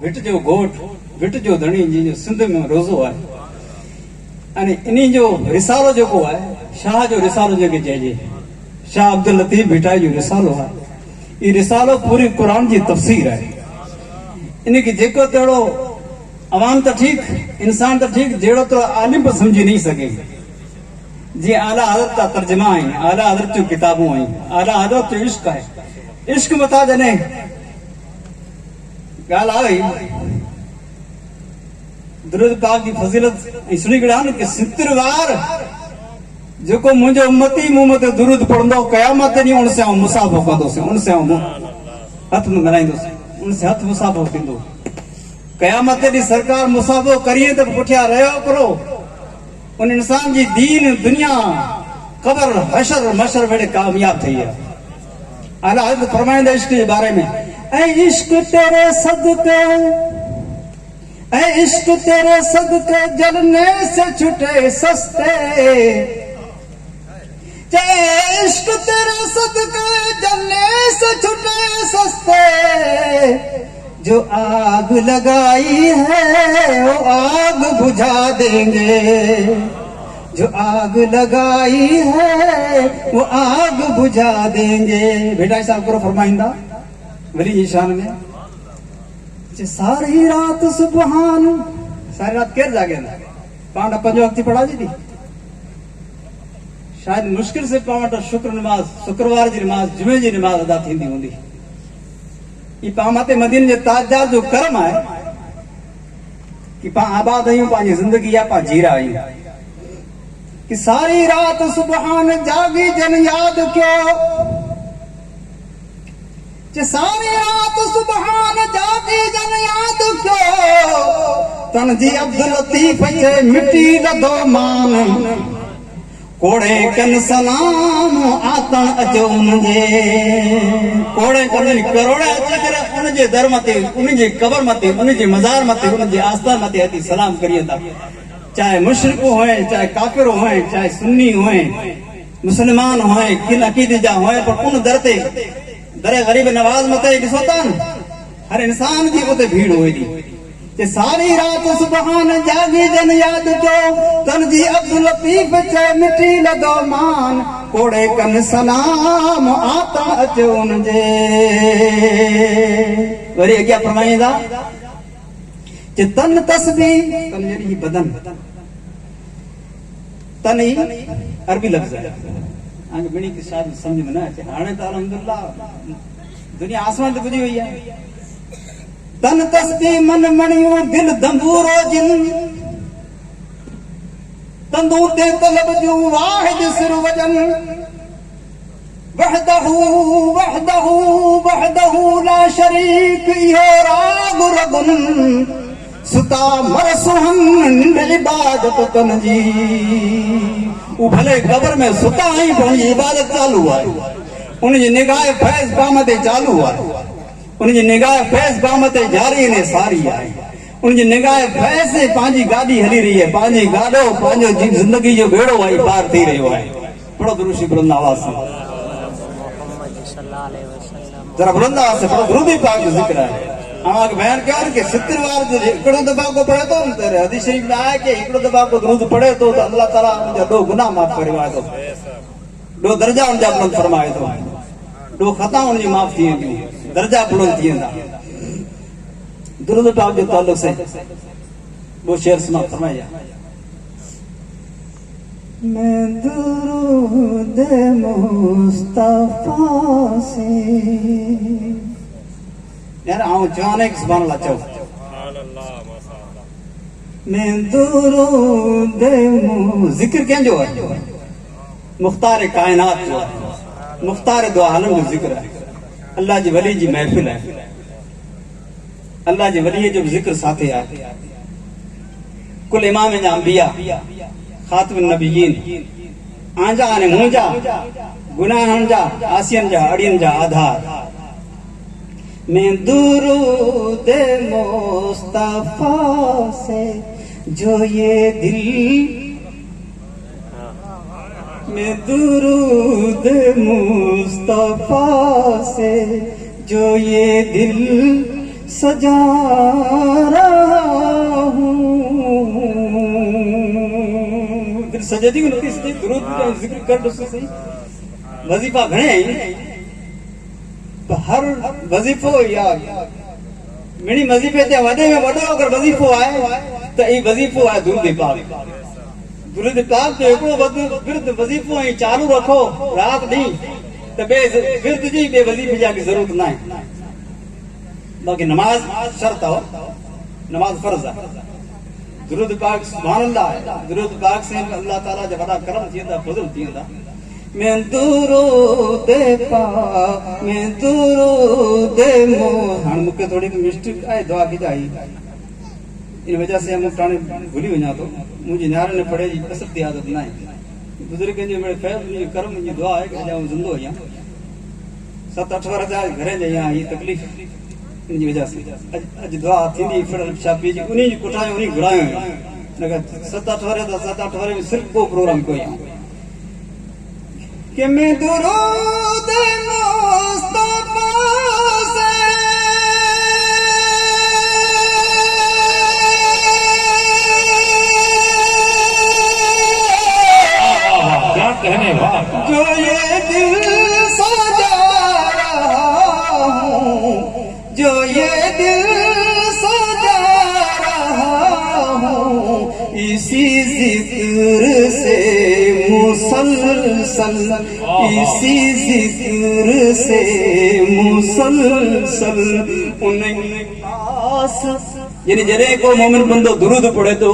भिट जो गोठ भिट जो धणी जी जो सिंध में रोज़ो आहे अने इन्हीं जो रिसालो जेको आहे शाह जो रिसालो जेके चइजे शाह अब्दुल लतीफ भिटाई जो रिसालो आहे ये रिसालो पूरी कुरान जी तफसीर है इनके जेको तेड़ो अवाम तो ठीक इंसान तो ठीक जेड़ो तो आलिम पर समझी नहीं सके जी आला हजरत का तर्जमा है आला हजरत जो किताबों हैं आला हजरत जो इश्क है इश्क मता जने गाल आ गई दुरूद पाक की फजीलत सुनी गड़ान के 70 बार जेको मुझे उम्मती मुंह मते दुरूद पढ़ंदो कयामत नहीं उनसे मुसाफो कंदो से उनसे हथ में मिलाइंदो उनसे हथ मुसाफो कंदो कयामत दी सरकार मुसाफो करिए तो पुठिया रहो करो उन इंसान जी दीन दुनिया कब्र हशर मशर बड़े कामयाब थई है आला हज़रत फरमाइंदा इश्क के बारे में ऐ इश्क तेरे सदके ऐ इश्क तेरे सदके जलने से छूटे सस्ते इश्क तेरे सदके जलने से छूटे सस्ते जो आग लगाई है वो आग बुझा देंगे जो आग लगाई है वो आग बुझा देंगे बेटा साहब को फरमाइंदा वली जी शान में सारी रात सुबहान सारी रात केर जागे ना पांडा पंजो वक्त पढ़ा दी थी शायद मुश्किल से पावट शुक्र नमाज शुक्रवार जी नमाज जुमे जी नमाज अदा थींदी हुंदी ई पामाते मदीने जे ताजदार जो कर्म है कि पा आबाद आहियूं पंहिंजी जिंदगी या पा जीरा आहियूं कि सारी रात सुबहान जागी जन याद क्यों जे सारी रात सुबहान जागी जन याद क्यों तन जी अब्दुल लतीफ जे मिट्टी लदो मान कोड़े कन सलाम आतन अचो उनजे कोड़े कन करोड़े अचे करे उनजे दर मते उनजे कब्र मते उनजे मजार मते उनजे आस्थान मते अति सलाम करिए था चाहे मुशरिक होए चाहे काफिर होए चाहे सुन्नी होए मुसलमान होए किन अकीदे जा होए पर उन दर ते दरे गरीब नवाज मते ॾिसो था हर इंसान जी उते भीड़ होए थी कि सारी रात सुबहान जागी जन याद जो तन जी अब्दुल लतीफ चे मिट्टी लदो मान कोड़े कन सलाम आता अचो उनजे वरी अॻियां फरमाईंदा कि तन तस्बीह तन जड़ी बदन तन ही अरबी लफ्ज़ है आगे बिनी की शायद समझ में ना अचे हाणे त अल्हम्दुलिल्लाह दुनिया आसमान ते पुॼी वई आहे तन तस्बीह मन मणियों दिल दंबूरो जिन तंदूर ते तलब जो वाहिद सिर वजन वहदहू वहदहू वहदहू ला शरीक इहो राग रगुन सुता मरसुहन निंड इबादत तन जी उ भले कब्र में सुता ही पंहिंजी इबादत चालू आहे उनजी निगाह फैज़ काम ते चालू आहे उनजी निगाह फैज़ काम ते जारी ने सारी आहे उनजी निगाह फैज़ से पंहिंजी गाॾी हली रही है पंहिंजी गाॾो पंहिंजो जिंदगी जो बेड़ो आहे पार थी रहियो आहे पढ़ो दुरूद शरीफ़ बुलंद आवाज़ से जरा बुलंद आवाज़ से पढ़ो दुरूद पाक जो जिक्र है आवाज़ बयान कयो कि 70 बार जो हिकिड़ो दफ़ा को पढ़े तो हदीस शरीफ़ में आहे कि हिकिड़ो दफ़ा को दुरूद पढ़े तो अल्लाह ताला उनजा 2 गुनाह माफ़ करे थो 2 दर्जा उनजा बुलंद फरमाए थो 2 खता उनजी माफ़ थी वेंदियूं दर्जा बुलंद थी वेंदा दुरूद पाक जो ताल्लुक से वो शेर समाप्त फरमाया मैं दुरूद मुस्तफा से यार आओ जाने की सुभान अल्लाह चो मैं दुरूद जिक्र क्या जो है मुख्तार कायनात जो है मुख्तार दो आलम जो जिक्र है अल्लाह जी वली जी महफिल है अल्लाह जी वली जो जिक्र साथे है कुल इमाम अंबिया खातिम नबीयीन आंजा ने मुंजा गुनाहन जा आसियन जा अड़ियन जा आधार मैं दुरूद मुस्तफा से जो ये दिल मैं दुरूद मुस्तफा से जो ये दिल सजा रहा हूँ। फिर सजदी को नोटिस दे दुरूद का जिक्र कर दो सही। वजीफा घणे तो हर वजीफो या मिनी वजीफे ते वडे में वडो अगर वजीफो आए तो ई वजीफो आहे दुरूद पाक। दुरूद पाक जो एकड़ो विर्द वजीफो ही चालू रखो रात दी तो बे विर्द जी बे वजीफे जा की जरूरत ना है। बाकी नमाज शर्त हो, नमाज फर्ज है। दुरूद पाक सुभान अल्लाह है। दुरूद पाक से अल्लाह ताला जो बड़ा करम थींदा फजल थींदा। मैं दुरूद पाक मैं दुरूद मो हां मुके थोड़ी मिस्टेक आए दुआ की जाई इन वजह से हम टाणे भूली वना तो मुझे न्यारे ने पढ़े जी कसर दी आदत ना है। बुजुर्ग के मेरे फैज मुझे करम मुझे दुआ है कि जाऊं जिंदो या 7-8 वर्ष जा घरे जे या ये तकलीफ इन वजह से अज दुआ थींदी फिर छापी जी उन्हीं कोठायो उन्हीं घुरायो नगर 7-8 वर्ष तो 7-8 वर्ष में सिर्फ को प्रोग्राम कोई कि मैं दुरूद मुस्तफा से क्या कहने वाह जो ये दिल सजा रहा हूँ जो ये दिल सजा रहा हूँ इसी जिक्र से मुसलसल इसी जिक्र से मुसलसल उन्हें पास यानी जरे को मोमिन बंदो दुरूद पढ़े तो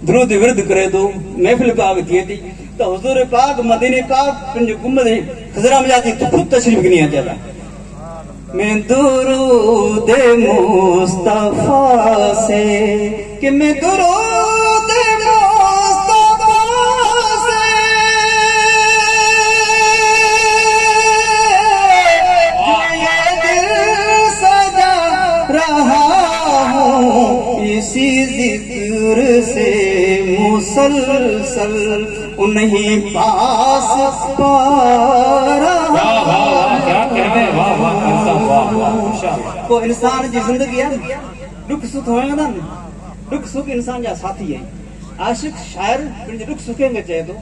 दुरूद विरद करे तो महफिल पाक थिए थी तो हुजूर पाक मदीने पाक पंज गुंबद खजरा में जाती खुद तशरीफ नहीं आ जाता। मैं दुरूद मुस्तफा से कि मैं दुरूद मुस्तफा से जो ये दिल सजा रहा हूँ इसी जिक्र से मुसलसल उन्हीं पास पा रहा। क्या कहने वाह वाह माशाअल्लाह। को इंसान जी जिंदगी है दुख सुख होएगा ना दुख सुख इंसान जा साथी है। आशिक शायर पंहिंजे दुख सुखे में चए तो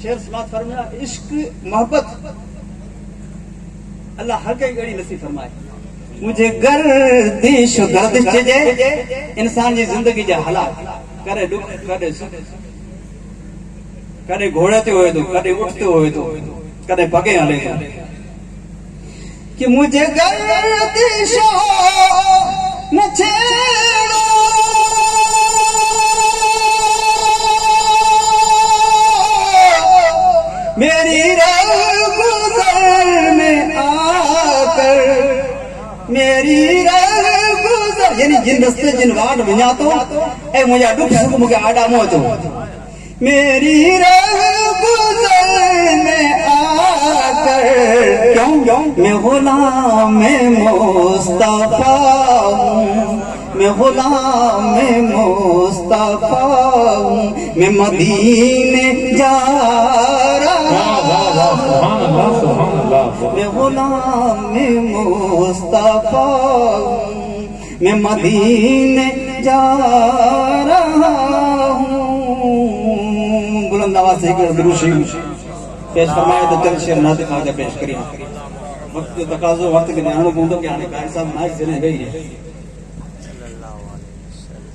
शेर समाज फरमाया इश्क मोहब्बत अल्लाह हर कई गड़ी नसीब फरमाए। मुझे गर्दिश गर्दिश चइजे इंसान जी जिंदगी जा हालात करे दुख करे सुख कदे घोड़े ते होए तो कदे उठते होए तो कदे पगे हले तो कि मुझे गर्दिशों न छेड़ो मेरी गुजर में आकर मेरी गुजर यानी जिन रस्ते जिन वाट वञा तो ऐं मुंहिंजा दुख सुख मूंखे आॾा मोचो मेरी गुजर में आकर क्यों मैं गुलाम मुस्तफा हूँ मैं गुलाम मुस्तफा हूँ मैं मदीने जा रहा मैं गुलाम मुस्तफा हूँ मैं मदीने जा रहा हूँ। बुलंद आवाज से दुरूद शरीफ पेश फरमाए तो चंद शेर नाज़िम आगे पेश करिए। वक्त जो तकाज़ो वक्त के ध्यान बूंदो के आने कायद साहब नाइक जने गई है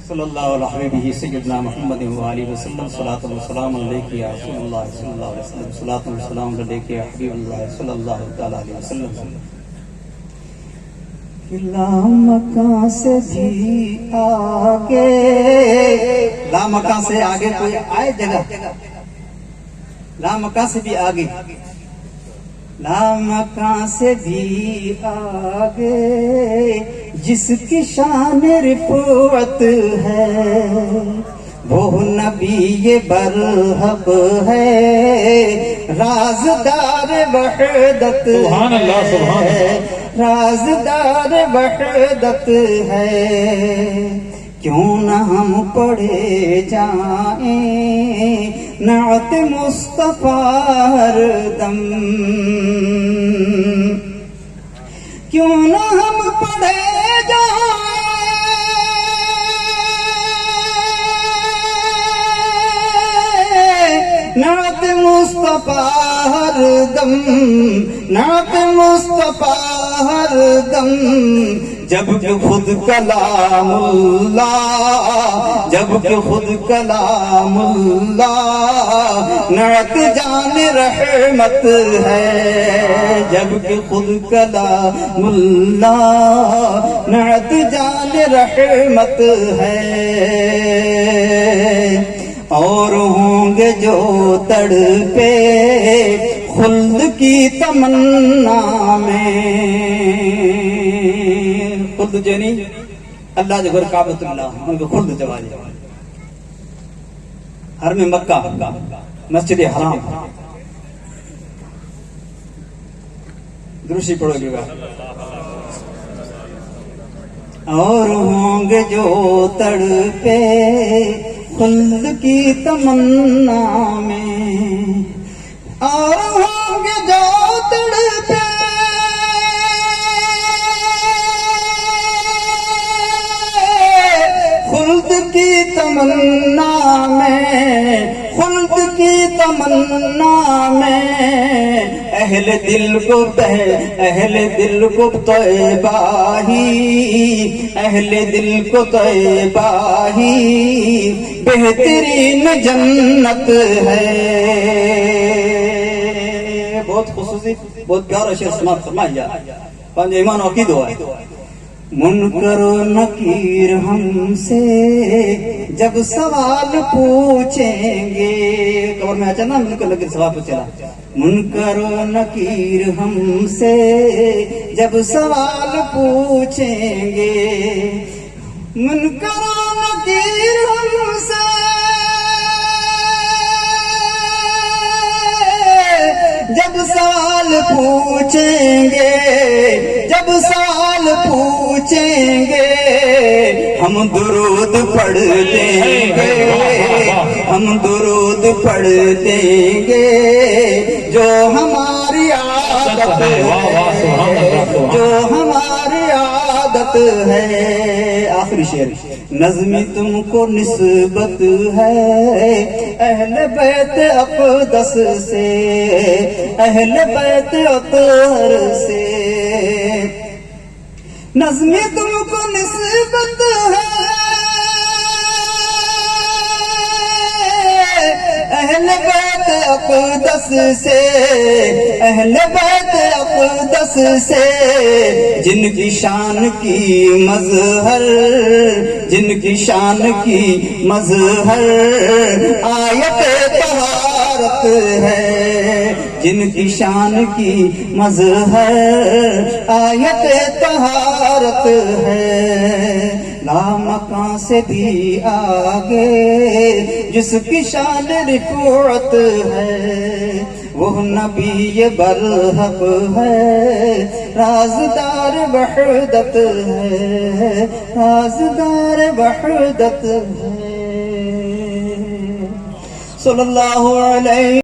सल्लल्लाहु अलैहि सय्यदना मुहम्मद व आलिहि वसल्लम सलातो व सलाम अलैहि या रसूलुल्लाह सल्लल्लाहु अलैहि वसल्लम सलातो व सलाम अलैहि या हबीबुल्लाह सल्लल्लाहु तआला अलैहि वसल्लम। लामका से भी आगे लामका से आगे कोई आए जगह लामका से भी आगे लामका से भी आगे जिसकी शान रिफ़अत है वो नबी ये बरहक है राज़दार वहदत सुभान अल्लाह सुभान है राज़दार वहदत है। क्यों न हम पढ़े जाएं नात मुस्तफा हरदम क्यों न हम पढ़े जाएं मुस्तफा हर दम, नात मुस्तफा हर दम, जबकि खुद कलामुल्लाह, जबकि खुद कलामुल्लाह, नात जान रहमत है, जबकि खुद कलामुल्लाह, नात जान रहमत है। और होंगे जो तड़पे खुल्द की तमन्ना में, खुल्द जो नहीं अल्लाह जो घर काबतुल्लाह उनको खुल्द जवाब हर में मक्का मस्जिद हराम दुरुस्ती पढ़ोगे। और होंगे जो तड़पे खुल्द की तमन्ना में, और होंगे जो तड़पे खुल्द की तमन्ना में, खुल्द की तमन्ना में, अहले दिल को अहले दिल को तैबाही, अहले दिल को तैबाही बेहतरीन जन्नत है। बहुत खुसूसी बहुत प्यारा शेर समाप्त फरमाया पंज ईमान अकीदो है। मुनकर नकीर हमसे जब सवाल पूछेंगे, कबर में अच्छा ना मुनकर नकीर सवाल पूछेगा, मुनकर नकीर हमसे जब सवाल पूछेंगे, मुनकर नकीर हमसे जब सवाल पूछेंगे, जब सवाल पूछेंगे, हम दुरूद पढ़ देंगे, हम दुरूद पढ़ देंगे, जो हमारी आदत है, जो हमारी आदत है। आखिरी शेर, नज़्मी तुमको निस्बत है अहले बैत अक़दस से, अहले बैत अतहर से, नज़्मी तुमको निस्बत है अहले बैत अक़दस से, अहले बैत अक़दस से, जिनकी शान की मज़हर, जिनकी शान की मज़हर आयत तहारत है, जिनकी शान की मज़हर आयत तहारत है। लामकां से भी आगे जिसकी शान रिफ़अत है, वो नबी बरहक है, राज़दार वहदत है, राज़दार वहदत है। सल्लल्लाहु अलैहि